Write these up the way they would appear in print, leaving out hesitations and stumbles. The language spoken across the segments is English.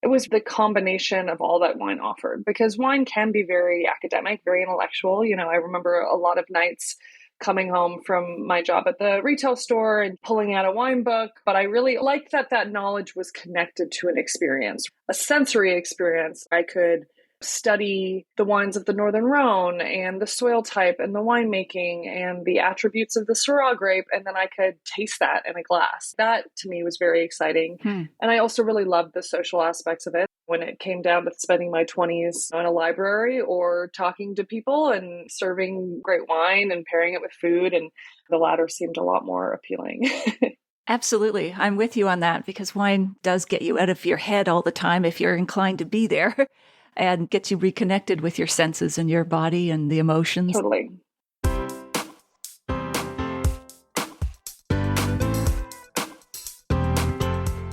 It was the combination of all that wine offered, because wine can be very academic, very intellectual. I remember a lot of nights coming home from my job at the retail store and pulling out a wine book. But I really liked that knowledge was connected to an experience, a sensory experience. I could study the wines of the Northern Rhone and the soil type and the winemaking and the attributes of the Syrah grape, and then I could taste that in a glass. That to me was very exciting. And I also really loved the social aspects of it. When it came down to spending my 20s in a library or talking to people and serving great wine and pairing it with food, and the latter seemed a lot more appealing. Absolutely. I'm with you on that, because wine does get you out of your head all the time if you're inclined to be there, and gets you reconnected with your senses and your body and the emotions. Totally.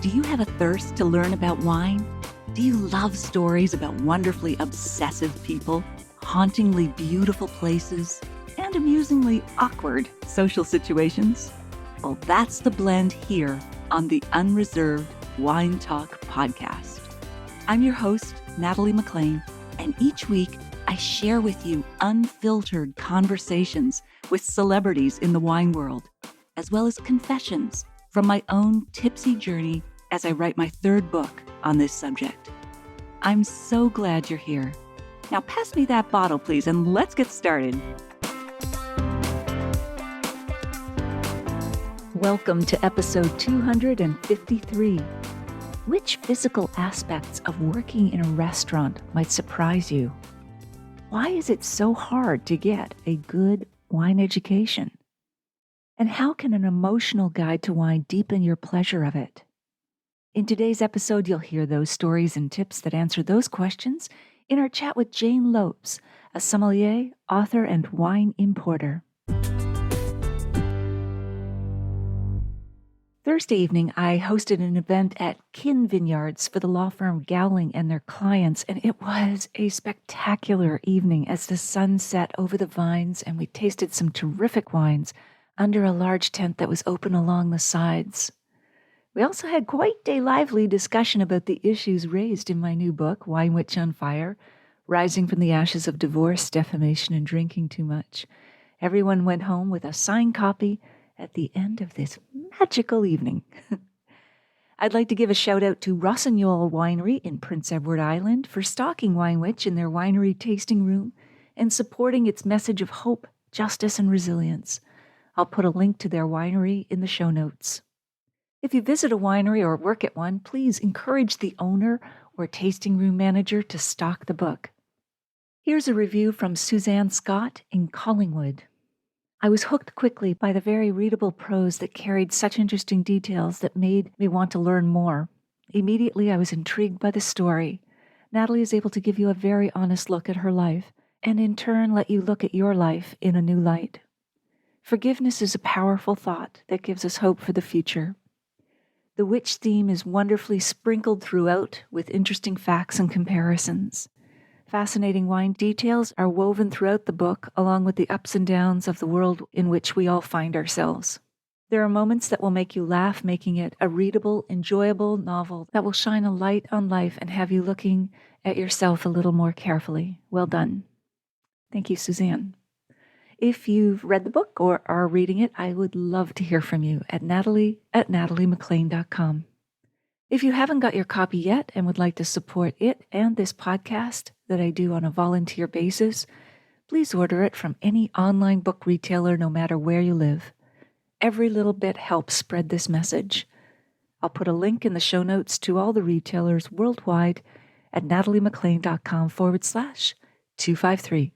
Do you have a thirst to learn about wine? Do you love stories about wonderfully obsessive people, hauntingly beautiful places, and amusingly awkward social situations? Well, that's the blend here on the Unreserved Wine Talk podcast. I'm your host, Natalie McLean, and each week I share with you unfiltered conversations with celebrities in the wine world, as well as confessions from my own tipsy journey as I write my third book on this subject. I'm so glad you're here. Now pass me that bottle, please, and let's get started. Welcome to episode 253. Which physical aspects of working in a restaurant might surprise you? Why is it so hard to get a good wine education? And how can an emotional guide to wine deepen your pleasure of it? In today's episode, you'll hear those stories and tips that answer those questions in our chat with Jane Lopes, a sommelier, author, and wine importer. Thursday evening, I hosted an event at Kin Vineyards for the law firm Gowling and their clients, and it was a spectacular evening as the sun set over the vines, and we tasted some terrific wines under a large tent that was open along the sides. We also had quite a lively discussion about the issues raised in my new book, Wine Witch on Fire, Rising from the Ashes of Divorce, Defamation, and Drinking Too Much. Everyone went home with a signed copy at the end of this magical evening. I'd like to give a shout out to Rossignol Winery in Prince Edward Island for stocking Wine Witch in their winery tasting room and supporting its message of hope, justice, and resilience. I'll put a link to their winery in the show notes. If you visit a winery or work at one, please encourage the owner or tasting room manager to stock the book. Here's a review from Suzanne Scott in Collingwood. I was hooked quickly by the very readable prose that carried such interesting details that made me want to learn more. Immediately, I was intrigued by the story. Natalie is able to give you a very honest look at her life, and in turn let you look at your life in a new light. Forgiveness is a powerful thought that gives us hope for the future. The witch theme is wonderfully sprinkled throughout with interesting facts and comparisons. Fascinating wine details are woven throughout the book, along with the ups and downs of the world in which we all find ourselves. There are moments that will make you laugh, making it a readable, enjoyable novel that will shine a light on life and have you looking at yourself a little more carefully. Well done. Thank you, Suzanne. If you've read the book or are reading it, I would love to hear from you at natalie@nataliemclean.com. If you haven't got your copy yet and would like to support it and this podcast that I do on a volunteer basis, please order it from any online book retailer, no matter where you live. Every little bit helps spread this message. I'll put a link in the show notes to all the retailers worldwide at nataliemclean.com/253.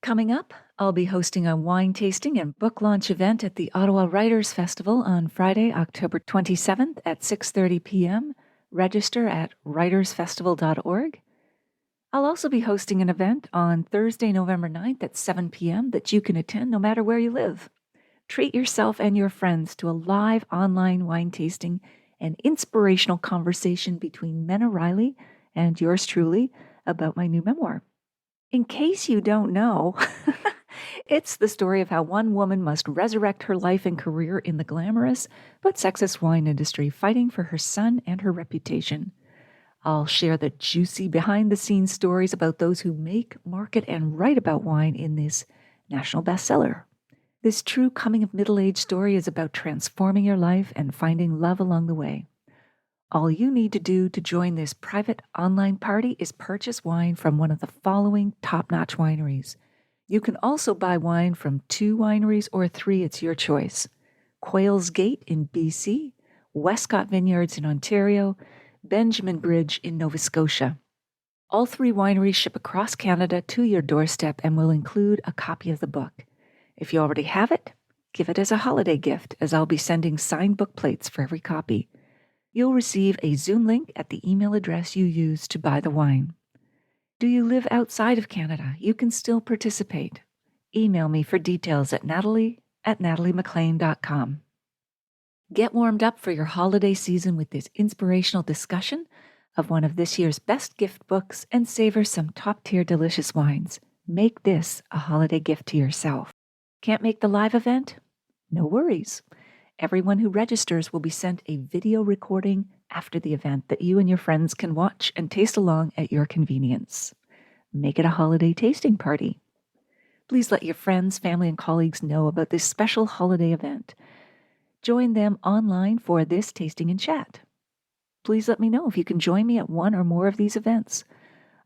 Coming up, I'll be hosting a wine tasting and book launch event at the Ottawa Writers Festival on Friday, October 27th at 6:30 p.m. Register at writersfestival.org. I'll also be hosting an event on Thursday, November 9th at 7 p.m. that you can attend no matter where you live. Treat yourself and your friends to a live online wine tasting and inspirational conversation between Men O'Reilly and yours truly about my new memoir. In case you don't know, it's the story of how one woman must resurrect her life and career in the glamorous but sexist wine industry, fighting for her son and her reputation. I'll share the juicy behind the scenes stories about those who make, market, and write about wine in this national bestseller. This true coming of middle age story is about transforming your life and finding love along the way. All you need to do to join this private online party is purchase wine from one of the following top-notch wineries. You can also buy wine from 2 wineries or 3, it's your choice. Quails Gate in BC, Westcott Vineyards in Ontario, Benjamin Bridge in Nova Scotia. All 3 wineries ship across Canada to your doorstep and will include a copy of the book. If you already have it, give it as a holiday gift, as I'll be sending signed book plates for every copy. You'll receive a Zoom link at the email address you use to buy the wine. Do you live outside of Canada? You can still participate. Email me for details at natalie@nataliemaclean.com. Get warmed up for your holiday season with this inspirational discussion of one of this year's best gift books and savor some top-tier delicious wines. Make this a holiday gift to yourself. Can't make the live event? No worries. Everyone who registers will be sent a video recording after the event that you and your friends can watch and taste along at your convenience. Make it a holiday tasting party. Please let your friends, family, and colleagues know about this special holiday event. Join them online for this tasting and chat. Please let me know if you can join me at one or more of these events.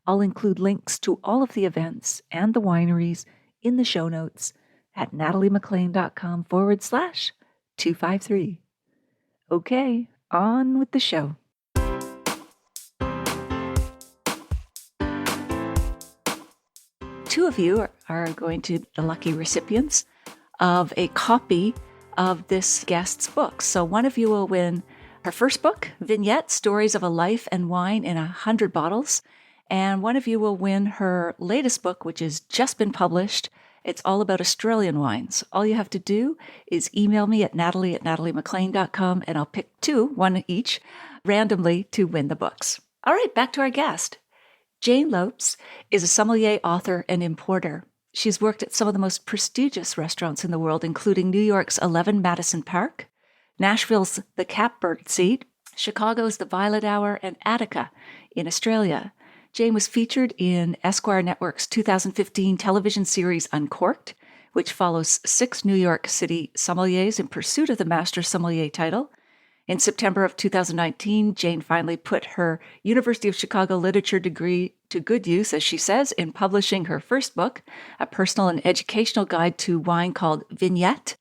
I'll include links to all of the events and the wineries in the show notes at nataliemaclean.com/253. Okay, on with the show. Two of you are going to be the lucky recipients of a copy of this guest's book. So one of you will win her first book, Vignette, Stories of a Life and Wine in 100 Bottles. And one of you will win her latest book, which has just been published. It's all about Australian wines. All you have to do is email me at natalie@nataliemaclean.com, and I'll pick 2, one each, randomly to win the books. All right, back to our guest. Jane Lopes is a sommelier, author, and importer. She's worked at some of the most prestigious restaurants in the world, including New York's 11 Madison Park, Nashville's The Catbird Seat, Chicago's The Violet Hour, and Attica in Australia. Jane was featured in Esquire Network's 2015 television series Uncorked, which follows 6 New York City sommeliers in pursuit of the Master Sommelier title. In September of 2019, Jane finally put her University of Chicago literature degree to good use, as she says, in publishing her first book, a personal and educational guide to wine called Vignette,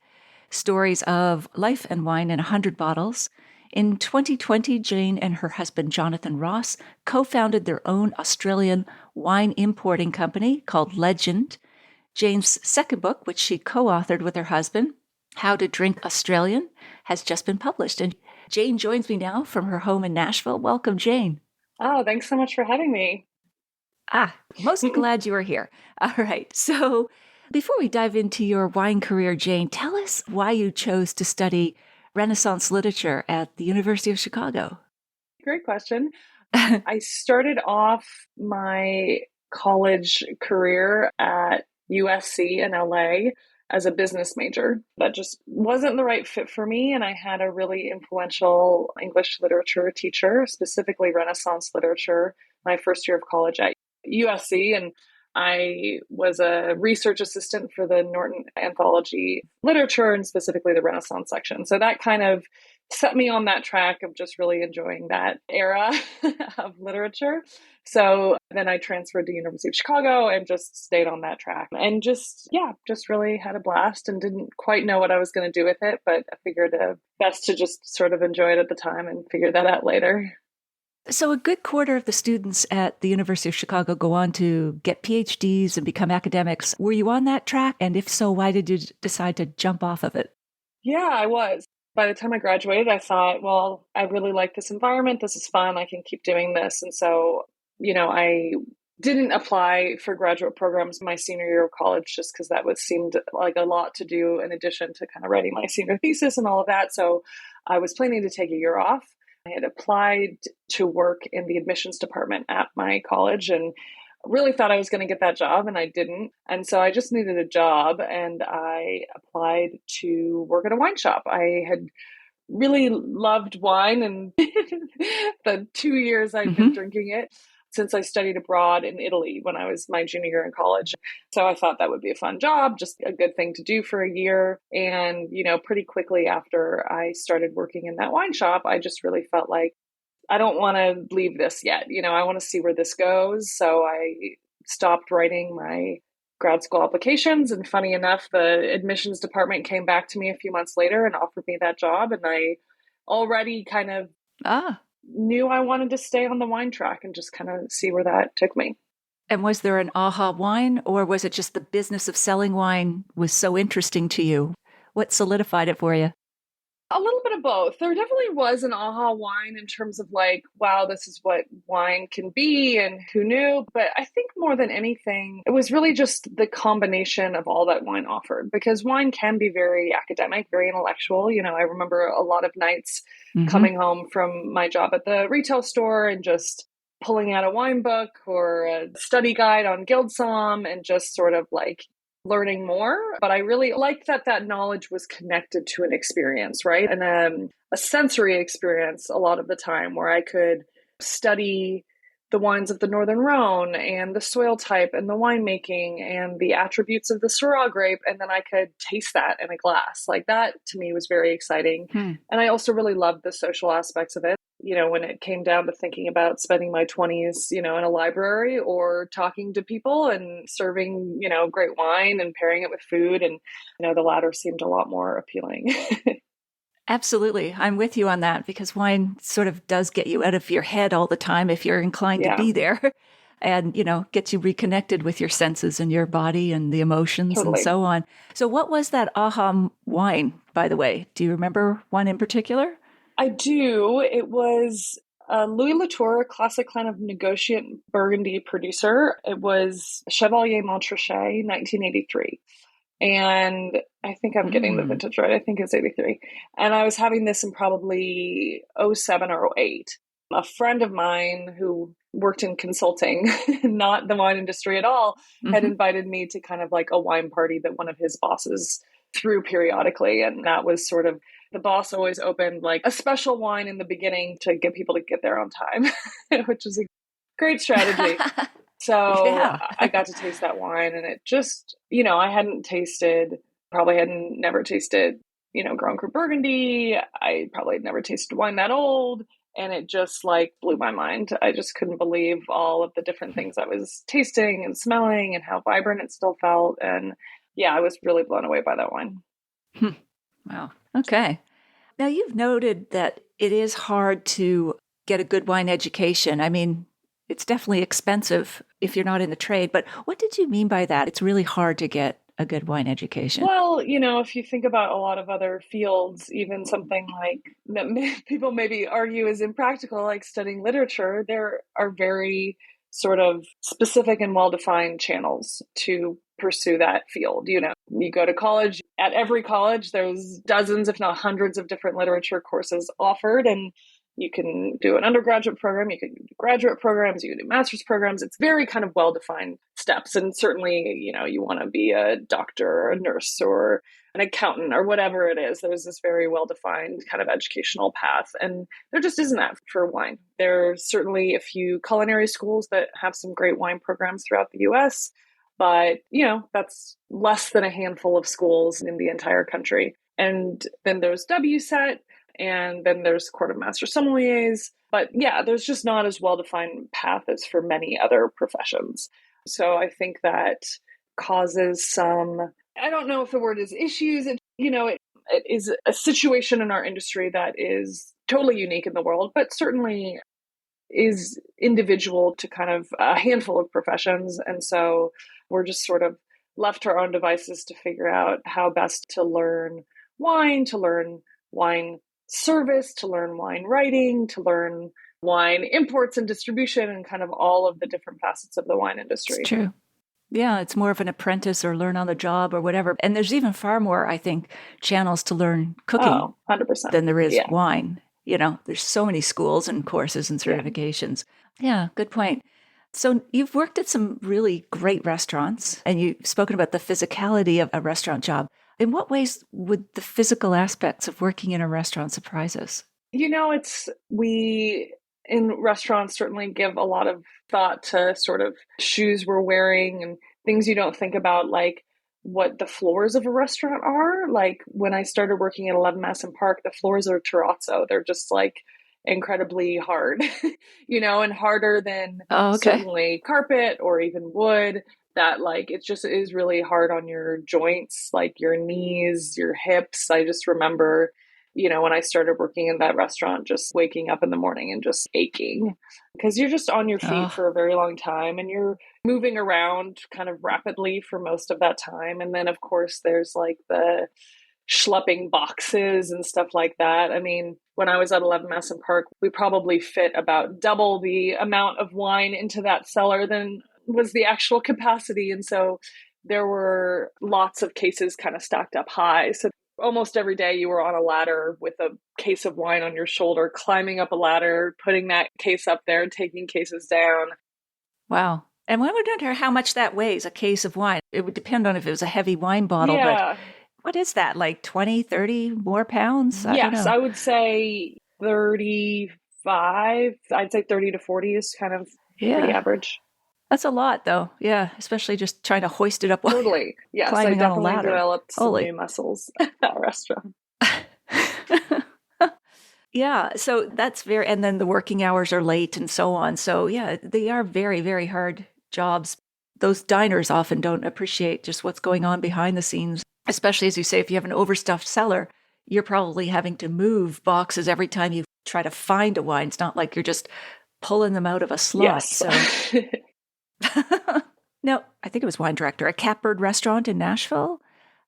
Stories of Life and Wine in 100 Bottles. In 2020, Jane and her husband, Jonathan Ross, co-founded their own Australian wine importing company called Legend. Jane's second book, which she co-authored with her husband, How to Drink Australian, has just been published. And Jane joins me now from her home in Nashville. Welcome, Jane. Oh, thanks so much for having me. Most glad you are here. All right. So before we dive into your wine career, Jane, tell us why you chose to study Renaissance literature at the University of Chicago. Great question. I started off my college career at USC in LA as a business major. That just wasn't the right fit for me. And I had a really influential English literature teacher, specifically Renaissance literature, my first year of college at USC. And I was a research assistant for the Norton Anthology Literature and specifically the Renaissance section. So that kind of set me on that track of just really enjoying that era of literature. So then I transferred to University of Chicago and just stayed on that track and just really had a blast and didn't quite know what I was going to do with it, but I figured best to just sort of enjoy it at the time and figure that out later. So a good quarter of the students at the University of Chicago go on to get PhDs and become academics. Were you on that track? And if so, why did you decide to jump off of it? Yeah, I was. By the time I graduated, I thought, well, I really like this environment. This is fun. I can keep doing this. And so, I didn't apply for graduate programs my senior year of college just because that seemed like a lot to do in addition to kind of writing my senior thesis and all of that. So I was planning to take a year off. I had applied to work in the admissions department at my college and really thought I was going to get that job, and I didn't. And so I just needed a job, and I applied to work at a wine shop. I had really loved wine and the 2 years I'd been Hmm. drinking it since I studied abroad in Italy when I was my junior year in college. So I thought that would be a fun job, just a good thing to do for a year. And, pretty quickly after I started working in that wine shop, I just really felt like I don't want to leave this yet. I want to see where this goes. So I stopped writing my grad school applications. And funny enough, the admissions department came back to me a few months later and offered me that job. And I already kind of Ah, knew I wanted to stay on the wine track and just kind of see where that took me. and was there an aha wine, or was it just the business of selling wine was so interesting to you? What solidified it for you? A little bit of both. There definitely was an aha wine in terms of like, wow, this is what wine can be and who knew. But I think more than anything, it was really just the combination of all that wine offered because wine can be very academic, very intellectual. I remember a lot of nights Hmm. coming home from my job at the retail store and just pulling out a wine book or a study guide on Guild Somm and just sort of like learning more. But I really liked that knowledge was connected to an experience, right? And a sensory experience a lot of the time where I could study the wines of the Northern Rhone and the soil type and the winemaking and the attributes of the Syrah grape. And then I could taste that in a glass. Like that to me was very exciting. Hmm. And I also really loved the social aspects of it. When it came down to thinking about spending my 20s, in a library or talking to people and serving, great wine and pairing it with food. And, the latter seemed a lot more appealing. Absolutely. I'm with you on that because wine sort of does get you out of your head all the time if you're inclined to Yeah, be there and, gets you reconnected with your senses and your body and the emotions and totally. so on. So, what was that aha wine, by the way? Do you remember one in particular? I do. It was Louis Latour, classic kind of negotiant Burgundy producer. It was Chevalier Montrachet, 1983. And I think I'm getting the Mm. vintage right. I think it's 83. And I was having this in probably '07 or '08. A friend of mine who worked in consulting, not the wine industry at all, had Hmm. invited me to kind of like a wine party that one of his bosses threw periodically. And that was sort of the boss always opened like a special wine in the beginning to get people to get there on time, which is a great strategy. So Yeah. I got to taste that wine and it just, I hadn't tasted, probably hadn't never tasted, Grand Cru Burgundy. I probably had never tasted wine that old. And it just like blew my mind. I just couldn't believe all of the different things I was tasting and smelling and how vibrant it still felt. And yeah, I was really blown away by that wine. Wow. Okay. Now, you've noted that it is hard to get a good wine education. I mean, it's definitely expensive if you're not in the trade, but what did you mean by that? It's really hard to get a good wine education. Well, if you think about a lot of other fields, even something like that people maybe argue is impractical, like studying literature, there are very sort of specific and well-defined channels to pursue that field. You go to college, at every college, there's dozens, if not hundreds of different literature courses offered. And you can do an undergraduate program, you can do graduate programs, you can do master's programs. It's very kind of well-defined steps. And certainly, you want to be a doctor or a nurse or an accountant or whatever it is. There's this very well-defined kind of educational path. And there just isn't that for wine. There's certainly a few culinary schools that have some great wine programs throughout the US, but that's less than a handful of schools in the entire country. And then there's WSET, and then there's Court of Master Sommeliers. But yeah, there's just not as well defined path as for many other professions. So I think that causes some, I don't know if the word is issues. It is a situation in our industry that is totally unique in the world, but certainly is individual to kind of a handful of professions. And so we're just sort of left to our own devices to figure out how best to learn wine, to learn wine service, to learn wine writing, to learn wine imports and distribution, and kind of all of the different facets of the wine It's industry. true. Yeah, it's more of an apprentice or learn on the job or whatever. And there's even far more, I think, channels to learn cooking Oh, 100%. than there is Yeah. wine. There's so many schools and courses and Yeah. certifications. Yeah, good point. So you've worked at some really great restaurants and you've spoken about the physicality of a restaurant job. In what ways would the physical aspects of working in a restaurant surprise us? We in restaurants certainly give a lot of thought to sort of shoes we're wearing and things you don't think about, like what the floors of a restaurant are. Like when I started working at 11 Madison Park, the floors are terrazzo. They're just like incredibly hard, and harder than Oh, okay. certainly carpet or even wood. That like it just is really hard on your joints, like your knees, your hips. I just remember when I started working in that restaurant, just waking up in the morning and just aching because you're just on your feet Oh, for a very long time and you're moving around kind of rapidly for most of that time. And then, of course, there's like the schlepping boxes and stuff like that. I mean, when I was at 11 Madison Park, we probably fit about double the amount of wine into that cellar than was the actual capacity. And so there were lots of cases kind of stacked up high. So almost every day you were on a ladder with a case of wine on your shoulder, climbing up a ladder, putting that case up there, taking cases down. wow. And I wonder how much that weighs, a case of wine. It would depend on if it was a heavy wine bottle, but Yeah. what is that, like 20, 30 more pounds? I don't Yes, know. I would say 35. I'd say 30 to 40 is kind of pretty Yeah. average. That's a lot, though. Yeah. Especially just trying to hoist it up while you're Totally. Yes, I climbing on a definitely ladder. developed some Holy. new muscles at that restaurant. Yeah. So that's and then the working hours are late and so on. So, yeah, they are very, very hard jobs. Those diners often don't appreciate just what's going on behind the scenes, especially as you say, if you have an overstuffed cellar, you're probably having to move boxes every time you try to find a wine. It's not like you're just pulling them out of a slot. Yes. So, no, I think it was wine director at Catbird Restaurant in Nashville.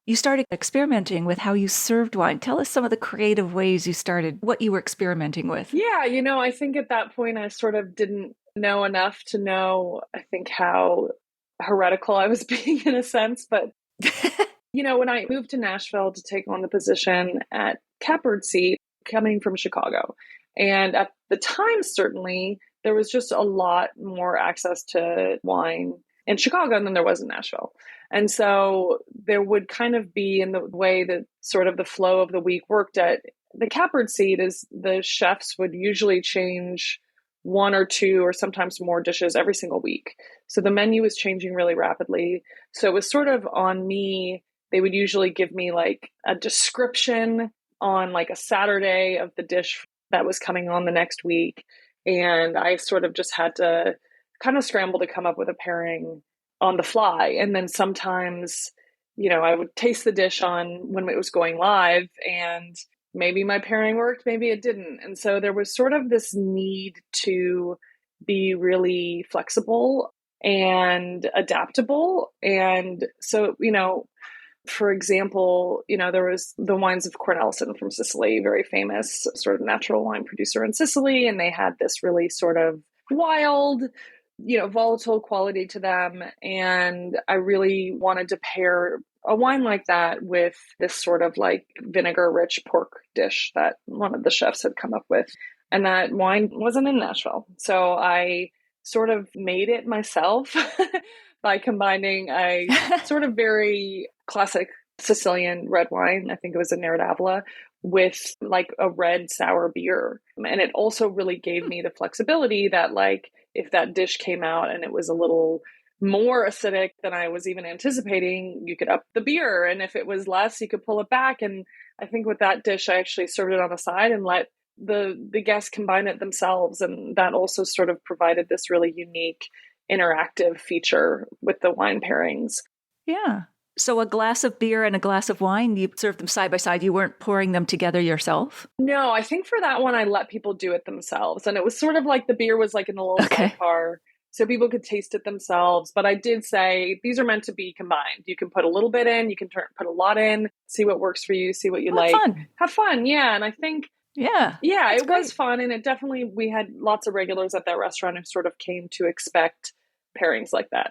You started experimenting with how you served wine. Tell us some of the creative ways you started, what you were experimenting with. Yeah, I think at that point I sort of didn't know enough to know, I think, how heretical I was being in a sense. But, when I moved to Nashville to take on the position at Catbird Seat, coming from Chicago, and at the time, certainly, there was just a lot more access to wine in Chicago than there was in Nashville. And so there would kind of be, in the way that sort of the flow of the week worked at the Catbird Seat, is the chefs would usually change one or two or sometimes more dishes every single week. So the menu was changing really rapidly. So it was sort of on me. They would usually give me like a description on like a Saturday of the dish that was coming on the next week. And I sort of just had to kind of scramble to come up with a pairing on the fly. And then sometimes, I would taste the dish on when it was going live and maybe my pairing worked, maybe it didn't. And so there was sort of this need to be really flexible and adaptable. And so, for example, there was the wines of Cornelison from Sicily, very famous sort of natural wine producer in Sicily. And they had this really sort of wild, volatile quality to them. And I really wanted to pair a wine like that with this sort of like vinegar rich pork dish that one of the chefs had come up with. And that wine wasn't in Nashville. So I sort of made it myself by combining a sort of very classic Sicilian red wine. I think it was a Neradavola with like a red sour beer. And it also really gave me the flexibility that like if that dish came out and it was a little more acidic than I was even anticipating, you could up the beer. And if it was less, you could pull it back. And I think with that dish, I actually served it on the side and let the guests combine it themselves. And that also sort of provided this really unique interactive feature with the wine pairings. Yeah. So a glass of beer and a glass of wine, you served them side by side. You weren't pouring them together yourself? No, I think for that one, I let people do it themselves. And it was sort of like the beer was like in a little sidecar, so people could taste it themselves. But I did say, these are meant to be combined. You can put a little bit in, you can put a lot in, see what works for you, see what you like. Fun. Have fun. Yeah. And I think, yeah, it was fun. And it definitely, we had lots of regulars at that restaurant who sort of came to expect pairings like that.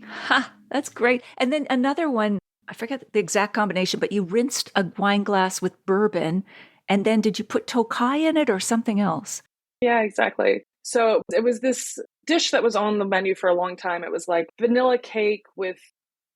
Ha, that's great. And then another one, I forget the exact combination, but you rinsed a wine glass with bourbon. And then did you put Tokai in it or something else? Yeah, exactly. So it was this dish that was on the menu for a long time. It was like vanilla cake with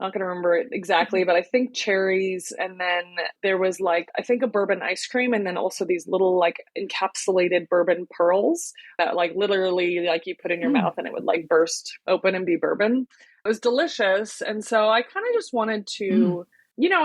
not going to remember it exactly, but I think cherries. And then there was like, I think a bourbon ice cream. And then also these little like encapsulated bourbon pearls that like literally like you put in your Mm. mouth and it would like burst open and be bourbon. It was delicious. And so I kind of just wanted Mm. to,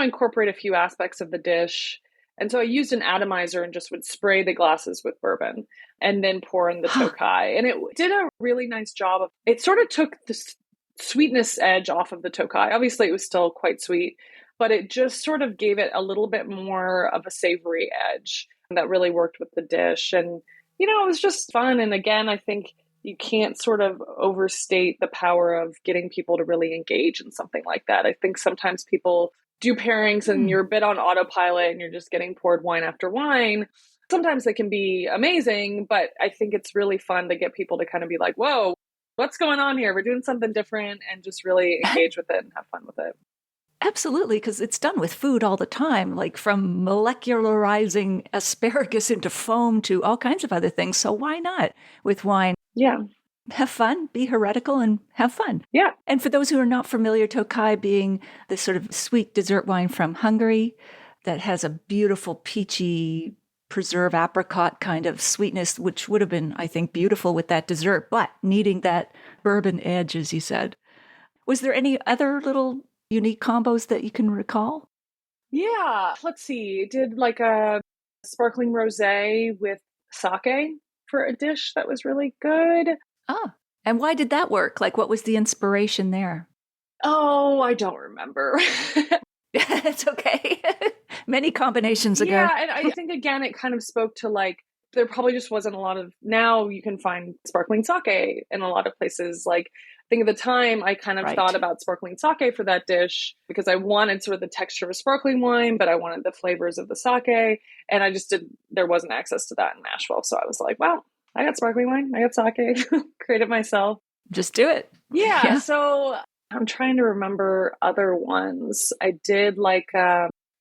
incorporate a few aspects of the dish. And so I used an atomizer and just would spray the glasses with bourbon and then pour in the Huh. Tokai. And it did a really nice job of, it sort of took this sweetness edge off of the Tokai. Obviously, it was still quite sweet, but it just sort of gave it a little bit more of a savory edge that really worked with the dish. And, it was just fun. And again, I think you can't sort of overstate the power of getting people to really engage in something like that. I think sometimes people do pairings and Mm. you're a bit on autopilot and you're just getting poured wine after wine. Sometimes they can be amazing, but I think it's really fun to get people to kind of be like, whoa, what's going on here? We're doing something different, and just really engage with it and have fun with it. Absolutely, because it's done with food all the time, like from molecularizing asparagus into foam to all kinds of other things. So why not with wine? Yeah. Have fun, be heretical, and have fun. Yeah. And for those who are not familiar, Tokai being this sort of sweet dessert wine from Hungary that has a beautiful peachy preserve apricot kind of sweetness, which would have been, I think, beautiful with that dessert, but needing that bourbon edge, as you said. Was there any other little unique combos that you can recall? Yeah. Let's see. Did like a sparkling rosé with sake for a dish that was really good. Ah, and why did that work? Like, what was the inspiration there? Oh, I don't remember. It's okay. Many combinations ago. Yeah, and I think again it kind of spoke to like there probably just wasn't a lot of now you can find sparkling sake in a lot of places. Like I think at the time I kind of thought Right. about sparkling sake for that dish because I wanted sort of the texture of sparkling wine, but I wanted the flavors of the sake. And I just did there wasn't access to that in Nashville. So I was like, well, I got sparkling wine, I got sake, created myself. Just do it. Yeah, Yeah. so I'm trying to remember other ones. I did like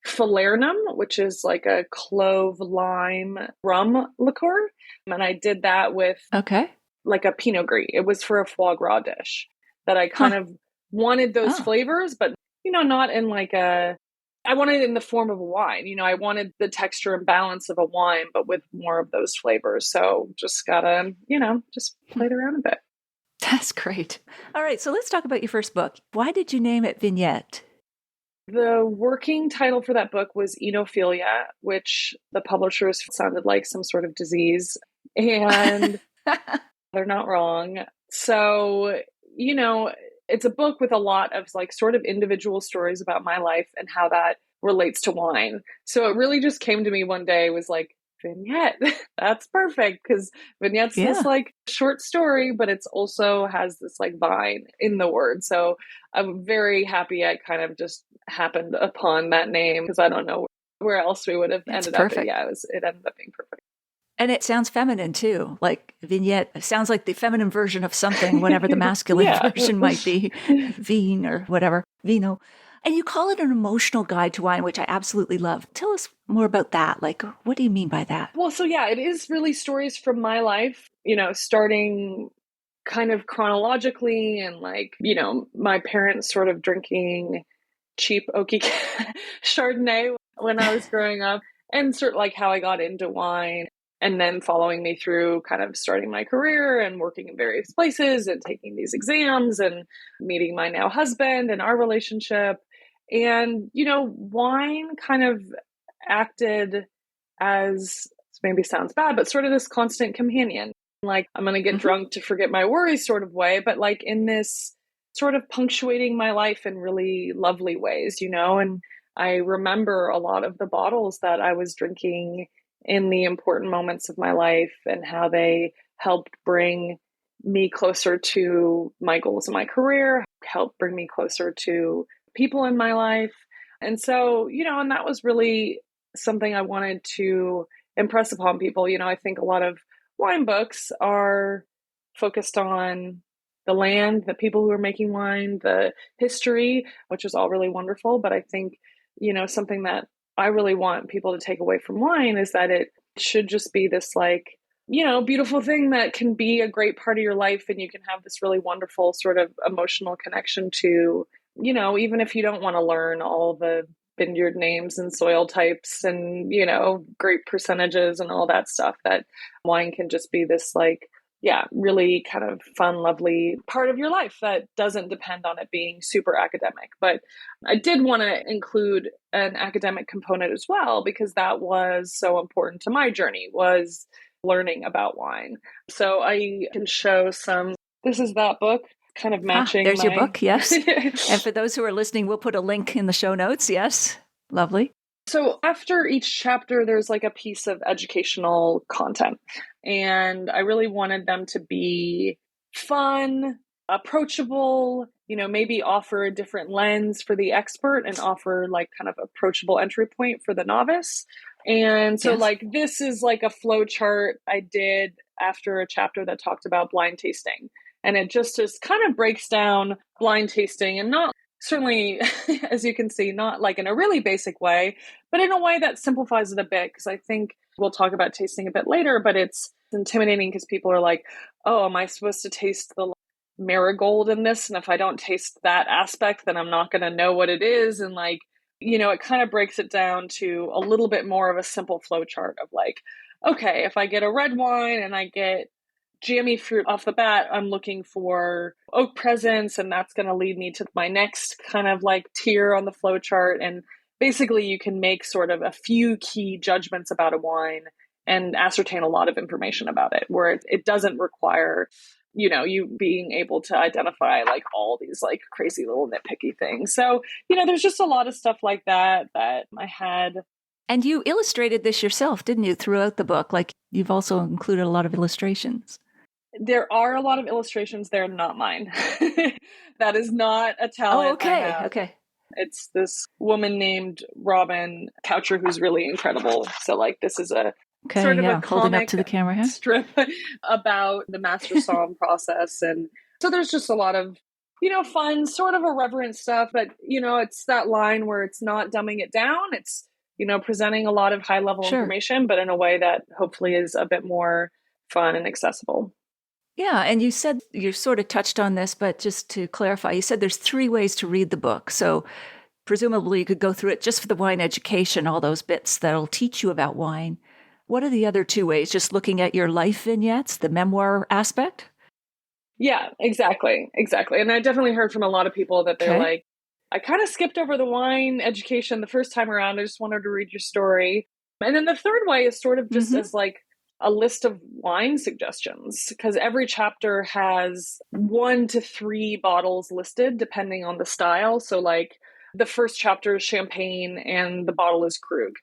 falernum, which is like a clove lime rum liqueur. And I did that with Okay. like a Pinot Gris. It was for a foie gras dish that I kind Huh. of wanted those Oh, flavors, but not in like I wanted it in the form of a wine. I wanted the texture and balance of a wine, but with more of those flavors. So just gotta, just played around a bit. that's great. All right. So let's talk about your first book. Why did you name it Vignette? The working title for that book was Enophilia, which the publishers sounded like some sort of disease. And they're not wrong. So, it's a book with a lot of like sort of individual stories about my life and how that relates to wine. So it really just came to me one day was like, Vignette, that's perfect because Vignette's this Yeah, like short story, but it's also has this like vine in the word. So I'm very happy I kind of just happened upon that name because I don't know where else we would have it's ended up. But perfect. yeah, it ended up being perfect. And it sounds feminine too. Like Vignette it sounds like the feminine version of something, whatever the masculine Yeah. version might be, vin or whatever, vino. And you call it an emotional guide to wine, which I absolutely love. Tell us more about that. Like, what do you mean by that? Well, so yeah, it is really stories from my life, starting kind of chronologically and like, my parents sort of drinking cheap oaky Chardonnay when I was growing up and sort of like how I got into wine and then following me through kind of starting my career and working in various places and taking these exams and meeting my now husband and our relationship. And, wine kind of acted as maybe sounds bad, but sort of this constant companion. Like, I'm going to get Mm-hmm. drunk to forget my worries sort of way, but like in this sort of punctuating my life in really lovely ways, And I remember a lot of the bottles that I was drinking in the important moments of my life and how they helped bring me closer to my goals in my career, helped bring me closer to people in my life. And so, and that was really something I wanted to impress upon people. I think a lot of wine books are focused on the land, the people who are making wine, the history, which is all really wonderful. But I think, something that I really want people to take away from wine is that it should just be this like, beautiful thing that can be a great part of your life and you can have this really wonderful sort of emotional connection to even if you don't want to learn all the vineyard names and soil types and, grape percentages and all that stuff, that wine can just be this like, yeah, really kind of fun, lovely part of your life that doesn't depend on it being super academic. But I did want to include an academic component as well, because that was so important to my journey, was learning about wine. So I can show this is that book, kind of matching there's your book, yes. And for those who are listening, we'll put a link in the show notes. Yes, lovely. So after each chapter, there's like a piece of educational content. And I really wanted them to be fun, approachable, maybe offer a different lens for the expert and offer like kind of approachable entry point for the novice. And so like this is like a flow chart I did after a chapter that talked about blind tasting. And it just kind of breaks down blind tasting, and not certainly, as you can see, not like in a really basic way, but in a way that simplifies it a bit. Because I think we'll talk about tasting a bit later, but it's intimidating because people are like, oh, am I supposed to taste the marigold in this? And if I don't taste that aspect, then I'm not going to know what it is. And like, it kind of breaks it down to a little bit more of a simple flow chart of like, okay, if I get a red wine and I get jammy fruit off the bat, I'm looking for oak presence, and that's going to lead me to my next kind of like tier on the flow chart. And basically you can make sort of a few key judgments about a wine and ascertain a lot of information about it, where it doesn't require, you being able to identify like all these like crazy little nitpicky things. So, there's just a lot of stuff like that I had. And you illustrated this yourself, didn't you, throughout the book? Like you've also included a lot of illustrations. There are a lot of illustrations. They're not mine. That is not a talent. Oh, okay. I have. Okay. It's this woman named Robin Coucher who's really incredible. So like this is a sort of a holding up to the camera here. Strip about the master somm process. And so there's just a lot of, fun, sort of irreverent stuff. But, it's that line where it's not dumbing it down. It's, presenting a lot of high level information, but in a way that hopefully is a bit more fun and accessible. Yeah, and you said, you sort of touched on this, but just to clarify, you said there's 3 ways to read the book. So presumably you could go through it just for the wine education, all those bits that'll teach you about wine. What are the other 2 ways? Just looking at your life vignettes, the memoir aspect? Yeah, exactly. And I definitely heard from a lot of people that they're like, I kind of skipped over the wine education the first time around. I just wanted to read your story. And then the 3rd way is sort of just as like a list of wine suggestions, because every chapter has 1 to 3 bottles listed depending on the style. So like the first chapter is champagne and the bottle is Krug.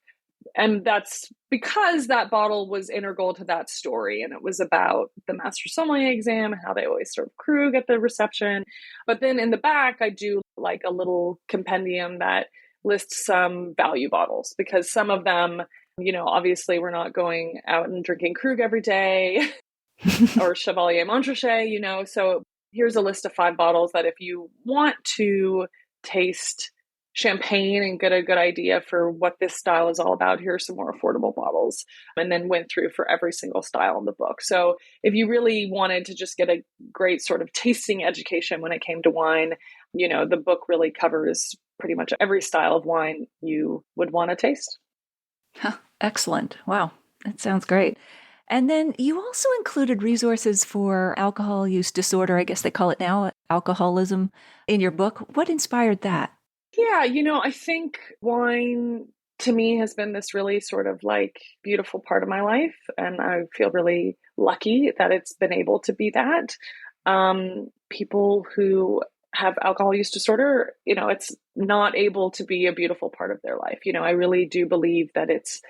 And that's because that bottle was integral to that story. And it was about the master sommelier exam and how they always serve Krug at the reception. But then in the back, I do like a little compendium that lists some value bottles, because some of them, obviously we're not going out and drinking Krug every day or Chevalier Montrachet, so here's a list of 5 bottles that if you want to taste champagne and get a good idea for what this style is all about, here are some more affordable bottles. And then went through for every single style in the book. So if you really wanted to just get a great sort of tasting education when it came to wine, the book really covers pretty much every style of wine you would want to taste. Huh, excellent. Wow, that sounds great. And then you also included resources for alcohol use disorder, I guess they call it now, alcoholism, in your book. What inspired that? Yeah, I think wine to me has been this really sort of like beautiful part of my life. And I feel really lucky that it's been able to be that. People who have alcohol use disorder, it's not able to be a beautiful part of their life. I really do believe that it's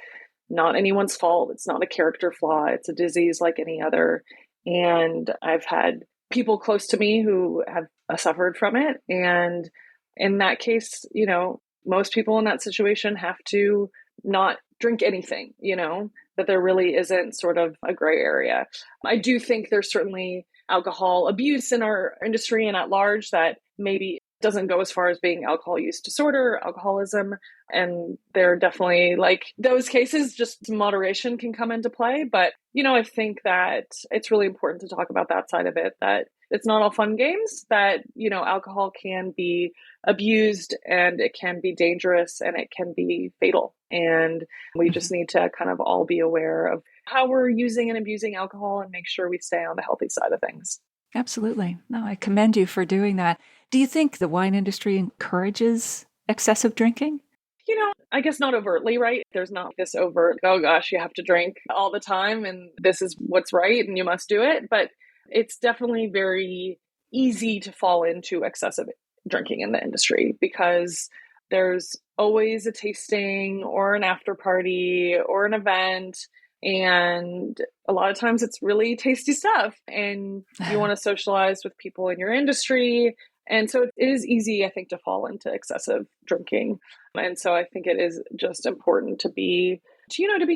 not anyone's fault. It's not a character flaw. It's a disease like any other. And I've had people close to me who have suffered from it. And in that case, most people in that situation have to not drink anything, that there really isn't sort of a gray area. I do think there's certainly alcohol abuse in our industry and at large that maybe doesn't go as far as being alcohol use disorder, alcoholism. And there are definitely like those cases, just moderation can come into play. But, I think that it's really important to talk about that side of it, that it's not all fun games, that, alcohol can be abused and it can be dangerous and it can be fatal. And we Mhm. just need to kind of all be aware of how we're using and abusing alcohol and make sure we stay on the healthy side of things. Absolutely. No, I commend you for doing that. Do you think the wine industry encourages excessive drinking? I guess not overtly, right? There's not this overt, oh gosh, you have to drink all the time and this is what's right and you must do it. But it's definitely very easy to fall into excessive drinking in the industry because there's always a tasting or an after party or an event. And a lot of times it's really tasty stuff. And you want to socialize with people in your industry. And so it is easy, I think, to fall into excessive drinking. And so I think it is just important to be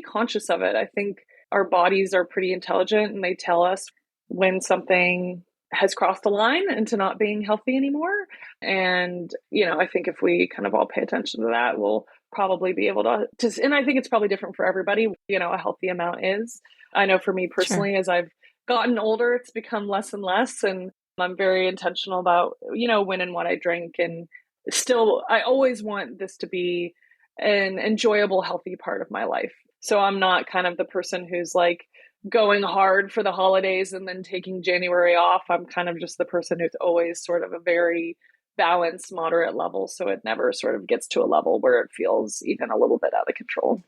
conscious of it. I think our bodies are pretty intelligent and they tell us when something has crossed the line into not being healthy anymore. And, I think if we kind of all pay attention to that, we'll probably be able to, and I think it's probably different for everybody, a healthy amount is. I know for me Sure. personally, as I've gotten older, it's become less and less. And I'm very intentional about, when and what I drink. And still, I always want this to be an enjoyable, healthy part of my life. So I'm not kind of the person who's like going hard for the holidays and then taking January off. I'm kind of just the person who's always sort of a very balanced, moderate level. So it never sort of gets to a level where it feels even a little bit out of control.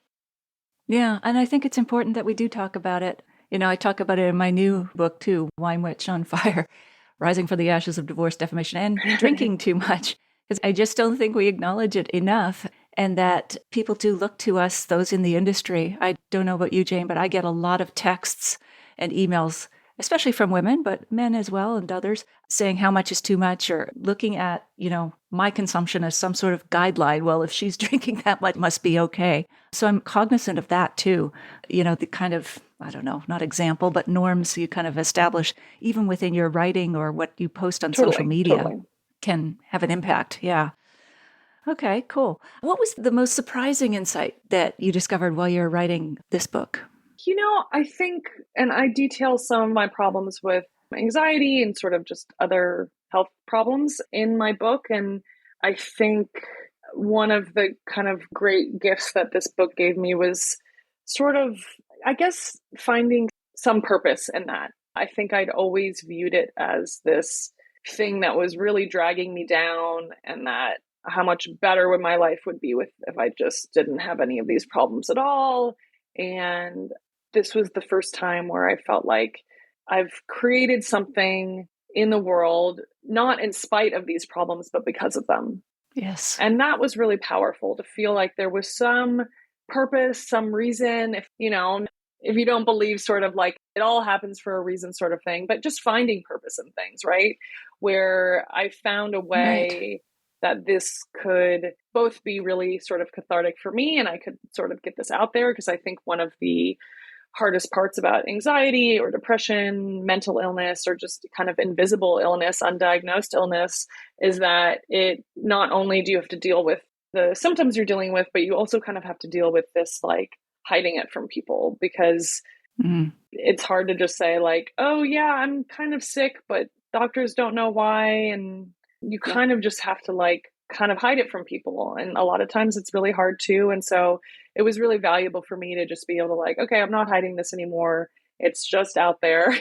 Yeah, and I think it's important that we do talk about it. I talk about it in my new book too, Wine Witch on Fire, Rising from the Ashes of Divorce, Defamation, and Drinking Too Much. Because I just don't think we acknowledge it enough, and that people do look to us, those in the industry. I don't know about you, Jane, but I get a lot of texts and emails, especially from women, but men as well and others, saying how much is too much, or looking at, my consumption as some sort of guideline. Well, if she's drinking that much, it must be okay. So I'm cognizant of that too. The kind of, I don't know, not example, but norms you kind of establish even within your writing or what you post on social Totally, media totally. can have an impact. Yeah. Okay, cool. What was the most surprising insight that you discovered while you were writing this book? I think, and I detail some of my problems with anxiety and sort of just other health problems in my book. And I think one of the kind of great gifts that this book gave me was sort of, I guess, finding some purpose in that. I think I'd always viewed it as this thing that was really dragging me down, and that how much better would my life would be with if I just didn't have any of these problems at all. And this was the first time where I felt like I've created something in the world, not in spite of these problems, but because of them. Yes. And that was really powerful to feel like there was some purpose, some reason, if you don't believe sort of like it all happens for a reason sort of thing, but just finding purpose in things, right? Where I found a Right. way that this could both be really sort of cathartic for me and I could sort of get this out there, because I think one of the hardest parts about anxiety or depression, mental illness, or just kind of invisible illness, undiagnosed illness, is that it not only do you have to deal with the symptoms you're dealing with, but you also kind of have to deal with this like hiding it from people, because Mm. it's hard to just say like, oh yeah, I'm kind of sick, but doctors don't know why. And you Yeah. kind of just have to like kind of hide it from people. And a lot of times it's really hard too. And so it was really valuable for me to just be able to like, okay, I'm not hiding this anymore. It's just out there.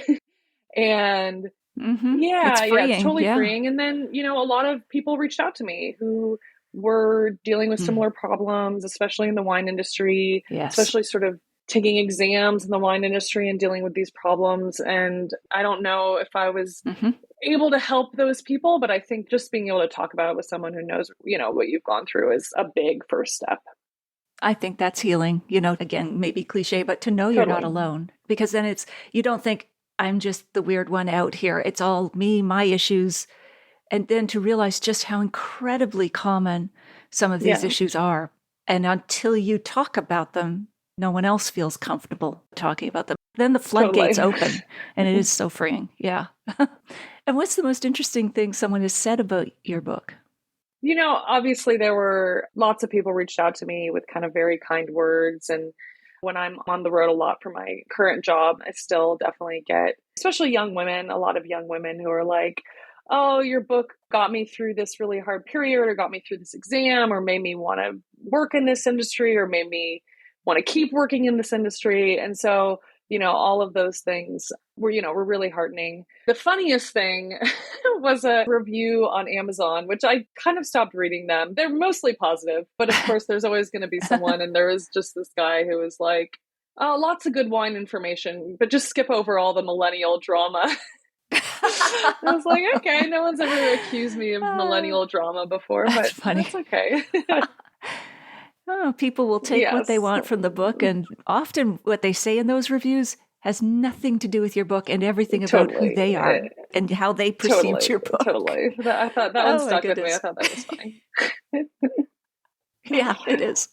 And It's yeah, it's freeing. totally Yeah. freeing. And then, a lot of people reached out to me who were dealing with Mm. similar problems, especially in the wine industry, Yes. especially sort of taking exams in the wine industry and dealing with these problems. And I don't know if I was Hmm. able to help those people, but I think just being able to talk about it with someone who knows, what you've gone through is a big first step. I think that's healing, again, maybe cliche, but to know you're not Totally. alone, because then you don't think I'm just the weird one out here. It's all me, my issues. And then to realize just how incredibly common some of these Yeah, issues are. And until you talk about them, no one else feels comfortable talking about them. Then the floodgates totally. open, and it is so freeing. Yeah. And what's the most interesting thing someone has said about your book? Obviously there were lots of people reached out to me with kind of very kind words. And when I'm on the road a lot for my current job, I still definitely get, especially young women, a lot of young women who are like, oh, your book got me through this really hard period or got me through this exam or made me want to work in this industry or made me want to keep working in this industry. And so, all of those things were really heartening. The funniest thing was a review on Amazon, which I kind of stopped reading them. They're mostly positive, but of course there's always going to be someone. And there was just this guy who was like, oh, lots of good wine information, but just skip over all the millennial drama. I was like, okay, no one's ever accused me of millennial drama before, That's but funny. that's okay. Oh, people will take what they want from the book, and often what they say in those reviews has nothing to do with your book and everything about who they are and how they perceived your book. Totally. I thought that one stuck with me. I thought that was funny. Yeah, it is.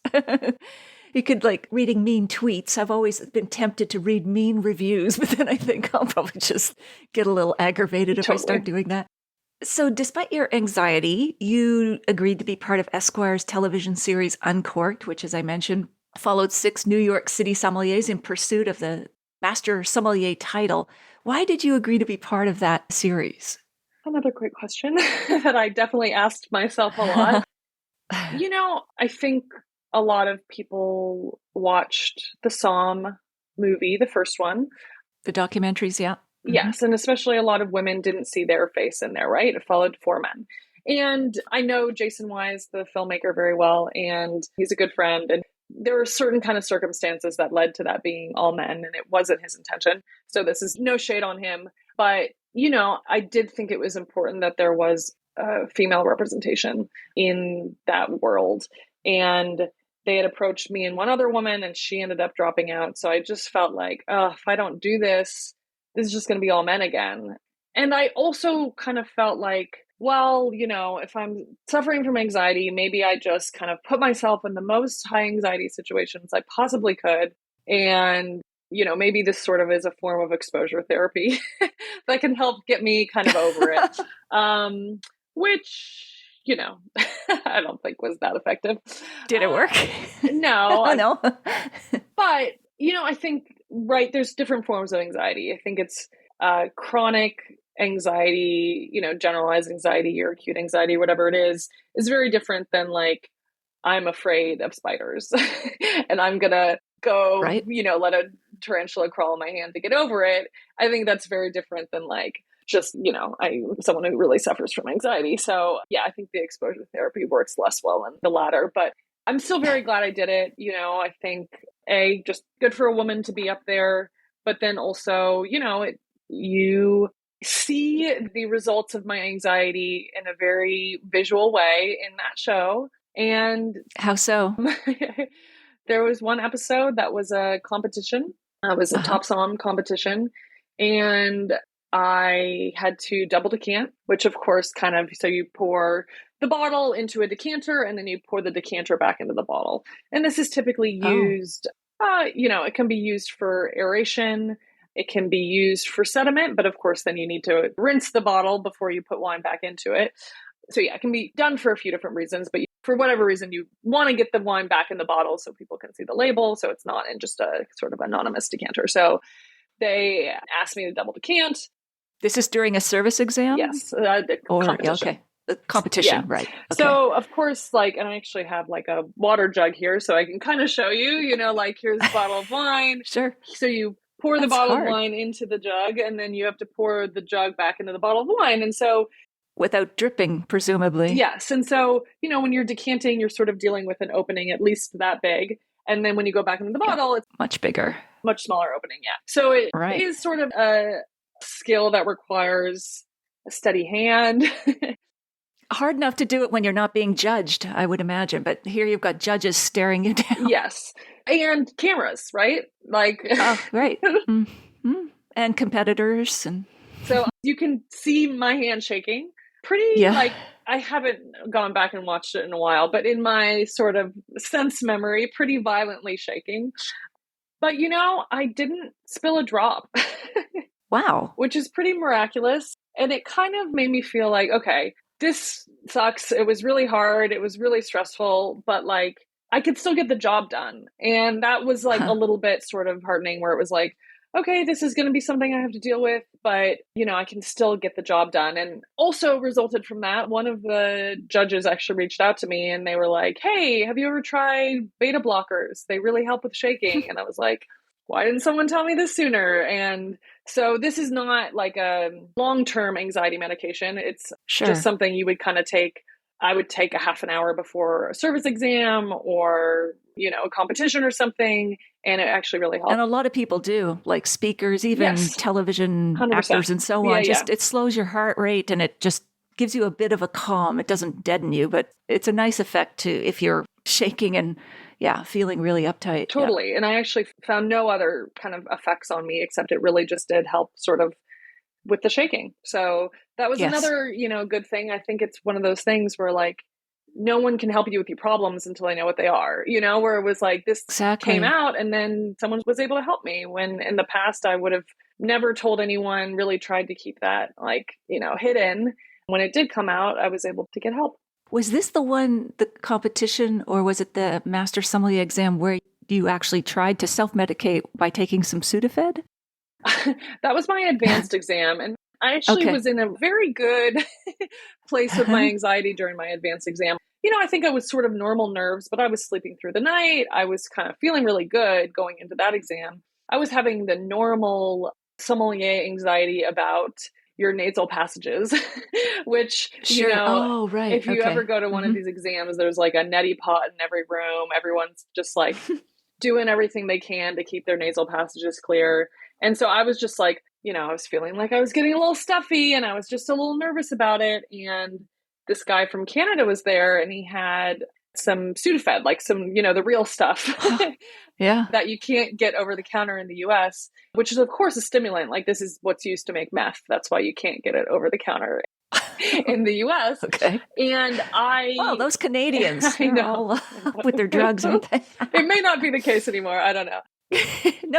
You could, reading mean tweets. I've always been tempted to read mean reviews, but then I think I'll probably just get a little aggravated if I start doing that. So despite your anxiety, you agreed to be part of Esquire's television series Uncorked, which, as I mentioned, followed 6 New York City sommeliers in pursuit of the Master Sommelier title. Why did you agree to be part of that series? Another great question that I definitely asked myself a lot. I think a lot of people watched the Somm movie, the first one. The documentaries, yeah. Yes, and especially a lot of women didn't see their face in there, right? It followed 4 men. And I know Jason Wise, the filmmaker, very well, and he's a good friend. And there were certain kind of circumstances that led to that being all men, and it wasn't his intention. So this is no shade on him. But, I did think it was important that there was female representation in that world. And they had approached me and one other woman, and she ended up dropping out. So I just felt like, if I don't do this, this is just going to be all men again. And I also kind of felt like, well, if I'm suffering from anxiety, maybe I just kind of put myself in the most high anxiety situations I possibly could. And, maybe this sort of is a form of exposure therapy that can help get me kind of over it. Which, I don't think was that effective. Did it work? No. No. But, I think, right, there's different forms of anxiety. I think it's chronic anxiety, generalized anxiety or acute anxiety, whatever it is very different than like, I'm afraid of spiders and I'm going to go, right. Let a tarantula crawl in my hand to get over it. I think that's very different than like, just, I'm someone who really suffers from anxiety. So yeah, I think the exposure therapy works less well in the latter, but I'm still very glad I did it. I think just good for a woman to be up there, but then also, you see the results of my anxiety in a very visual way in that show. And how so? There was one episode that was a competition. It was a top somm competition. And I had to double decant, which of course so you pour the bottle into a decanter and then you pour the decanter back into the bottle. And this is typically used, it can be used for aeration. It can be used for sediment, but of course then you need to rinse the bottle before you put wine back into it. So yeah, it can be done for a few different reasons, but for whatever reason, you want to get the wine back in the bottle so people can see the label. So it's not in just a sort of anonymous decanter. So they asked me to double decant. This is during a service exam? Yes. The competition. Okay. The competition, yeah. Right. Okay. So of course, and I actually have a water jug here so I can kind of show you, here's a bottle of wine. Sure. So you pour the bottle of wine into the jug and then you have to pour the jug back into the bottle of wine. And so without dripping, presumably. Yes. And so, when you're decanting, you're sort of dealing with an opening at least that big. And then when you go back into the bottle, it's much bigger. Much smaller opening, yeah. So it is sort of a skill that requires a steady hand. Hard enough to do it when you're not being judged, I would imagine. But here you've got judges staring you down. Yes. And cameras, right? Right. Mm-hmm. And competitors. And so you can see my hand shaking. I haven't gone back and watched it in a while, but in my sort of sense memory, pretty violently shaking. But, I didn't spill a drop. Wow. Which is pretty miraculous. And it kind of made me feel like, okay, this sucks. It was really hard. It was really stressful. But I could still get the job done. And that was like a Huh. little bit sort of heartening, where it was like, okay, this is going to be something I have to deal with, but I can still get the job done. And also resulted from that, one of the judges actually reached out to me and they were like, hey, have you ever tried beta blockers? They really help with shaking. And I was like, why didn't someone tell me this sooner? And so this is not like a long-term anxiety medication. It's just Sure. something you would kind of take. I would take a half an hour before a service exam or, a competition or something. And it actually really And helped. a lot of people do, like speakers, even Yes, television 100%. actors and so Yeah, on. yeah. Just it slows your heart rate and it just gives you a bit of a calm. It doesn't deaden you, but it's a nice effect to if you're shaking and feeling really uptight. Yeah. Totally. And I actually found no other kind of effects on me, except it really just did help sort of with the shaking. So that was Yes. another, good thing. I think it's one of those things where like no one can help you with your problems until they know what they are, where it was like this came Exactly. out and then someone was able to help me, when in the past I would have never told anyone, really tried to keep that like, hidden. When it did come out, I was able to get help. Was this the competition, or was it the Master Sommelier exam where you actually tried to self-medicate by taking some Sudafed? That was my advanced exam. And I actually Okay. was in a very good place with my anxiety during my advanced exam. I think I was sort of normal nerves, but I was sleeping through the night. I was kind of feeling really good going into that exam. I was having the normal sommelier anxiety about your nasal passages, which, Sure. Oh, right. if you ever Okay. go to one of these exams, there's like a neti pot in every room. Everyone's just like doing everything they can to keep their nasal passages clear. And so I was just like, I was feeling like I was getting a little stuffy and I was just a little nervous about it. And this guy from Canada was there and he had some Sudafed, like some, the real stuff Yeah. that you can't get over the counter in the US, which is, of course, a stimulant. Like this is what's used to make meth. That's why you can't get it over the counter in the US. Okay. And Well, those Canadians, I they're know. all up with their drugs, aren't they? It may not be the case anymore. I don't know.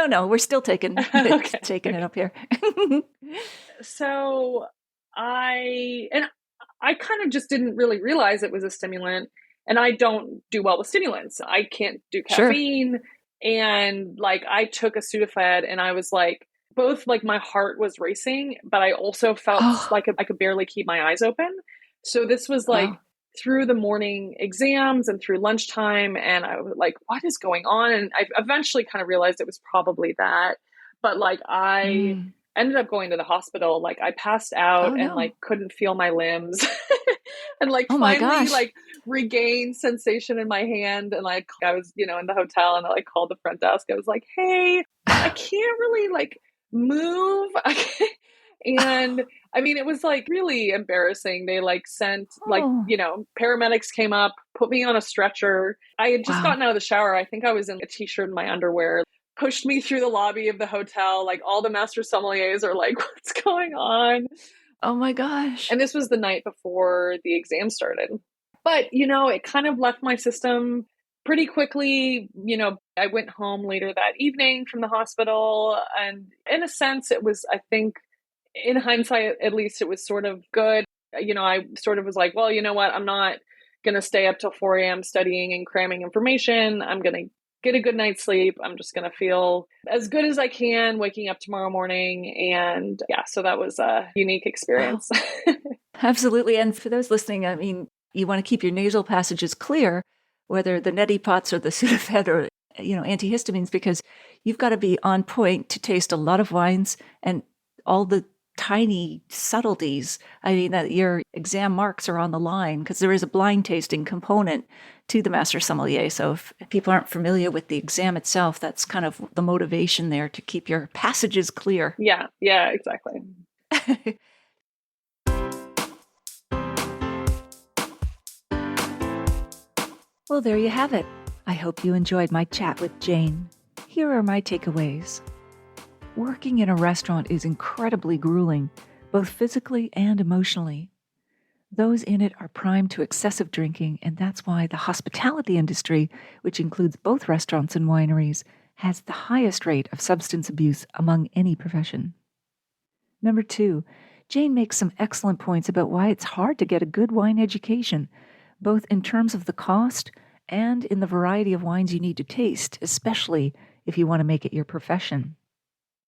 No, we're still taking Okay. taking it up here. So I kind of just didn't really realize it was a stimulant, and I don't do well with stimulants. I can't do Sure. caffeine, and like I took a Sudafed and I was like, both like my heart was racing, but I also felt Oh, like I could barely keep my eyes open. So this was like wow. through the morning exams and through lunchtime, and I was like, what is going on? And I eventually kind of realized it was probably that. But like I Mm. ended up going to the hospital. Like I passed out Oh and like no. couldn't feel my limbs. And like Oh my finally gosh. like regained sensation in my hand. And like I was, in the hotel, and I like called the front desk. I was like, hey, I can't really like move. And I mean, it was like really embarrassing. They like sent like, Oh, paramedics came up, put me on a stretcher. I had just wow. gotten out of the shower. I think I was in a t-shirt and my underwear, pushed me through the lobby of the hotel. Like all the master sommeliers are like, what's going on? Oh my gosh. And this was the night before the exam started. But, it kind of left my system pretty quickly. I went home later that evening from the hospital. And in a sense, it was, I think, in hindsight, at least, it was sort of good. I sort of was like, well, you know what? I'm not going to stay up till 4 a.m. studying and cramming information. I'm going to get a good night's sleep. I'm just going to feel as good as I can waking up tomorrow morning. And yeah, so that was a unique Wow. experience. Absolutely. And for those listening, I mean, you want to keep your nasal passages clear, whether the neti pots or the Sudafed or antihistamines, because you've got to be on point to taste a lot of wines and all the tiny subtleties. I mean, that your exam marks are on the line because there is a blind tasting component to the master sommelier. So if people aren't familiar with the exam itself, that's kind of the motivation there to keep your passages clear. Yeah, yeah, exactly. Well, there you have it. I hope you enjoyed my chat with Jane. Here are my takeaways. Working in a restaurant is incredibly grueling, both physically and emotionally. Those in it are primed to excessive drinking, and that's why the hospitality industry, which includes both restaurants and wineries, has the highest rate of substance abuse among any profession. Number 2, Jane makes some excellent points about why it's hard to get a good wine education, both in terms of the cost and in the variety of wines you need to taste, especially if you want to make it your profession.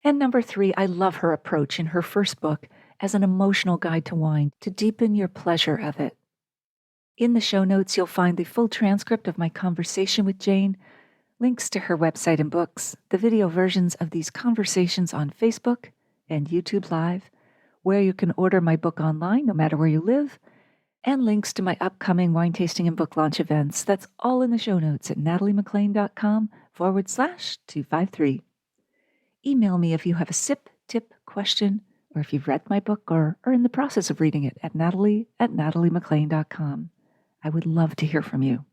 And number 3, I love her approach in her first book as an emotional guide to wine to deepen your pleasure of it. In the show notes, you'll find the full transcript of my conversation with Jane, links to her website and books, the video versions of these conversations on Facebook and YouTube Live, where you can order my book online no matter where you live, and links to my upcoming wine tasting and book launch events. That's all in the show notes at nataliemaclean.com/253. Email me if you have a sip, tip, question, or if you've read my book or are in the process of reading it at natalie@nataliemaclean.com. I would love to hear from you.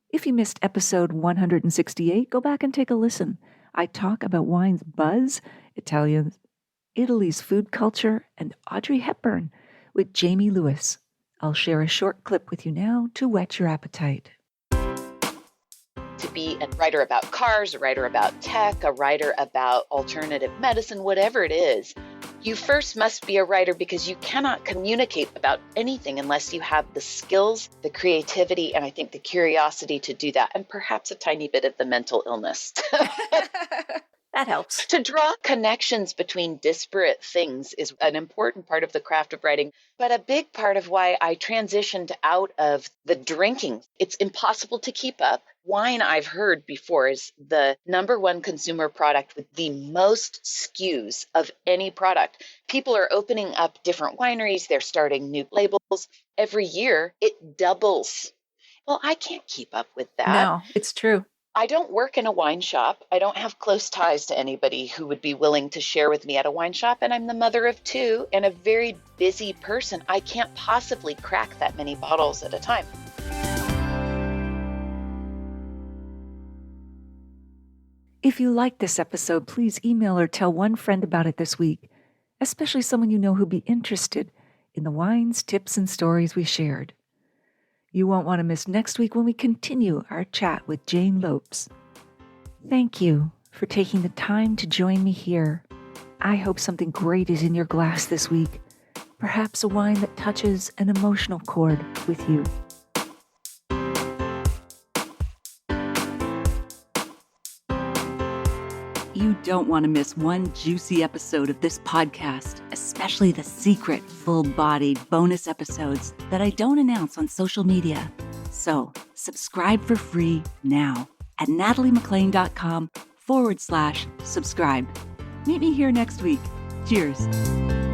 If you missed episode 168, go back and take a listen. I talk about wine's buzz, Italy's food culture, and Audrey Hepburn with Jamie Lewis. I'll share a short clip with you now to whet your appetite. To be a writer about cars, a writer about tech, a writer about alternative medicine, whatever it is, you first must be a writer because you cannot communicate about anything unless you have the skills, the creativity, and I think the curiosity to do that, and perhaps a tiny bit of the mental illness. That helps. To draw connections between disparate things is an important part of the craft of writing, but a big part of why I transitioned out of the drinking. It's impossible to keep up. Wine, I've heard before, is the number one consumer product with the most SKUs of any product. People are opening up different wineries. They're starting new labels. Every year, it doubles. Well, I can't keep up with that. No, it's true. I don't work in a wine shop. I don't have close ties to anybody who would be willing to share with me at a wine shop. And I'm the mother of 2 and a very busy person. I can't possibly crack that many bottles at a time. If you liked this episode, please email or tell one friend about it this week, especially someone you know who'd be interested in the wines, tips, and stories we shared. You won't want to miss next week when we continue our chat with Jane Lopes. Thank you for taking the time to join me here. I hope something great is in your glass this week, perhaps a wine that touches an emotional chord with you. You don't want to miss one juicy episode of this podcast, especially the secret, full-bodied bonus episodes that I don't announce on social media. So, subscribe for free now at nataliemaclean.com/subscribe. Meet me here next week. Cheers.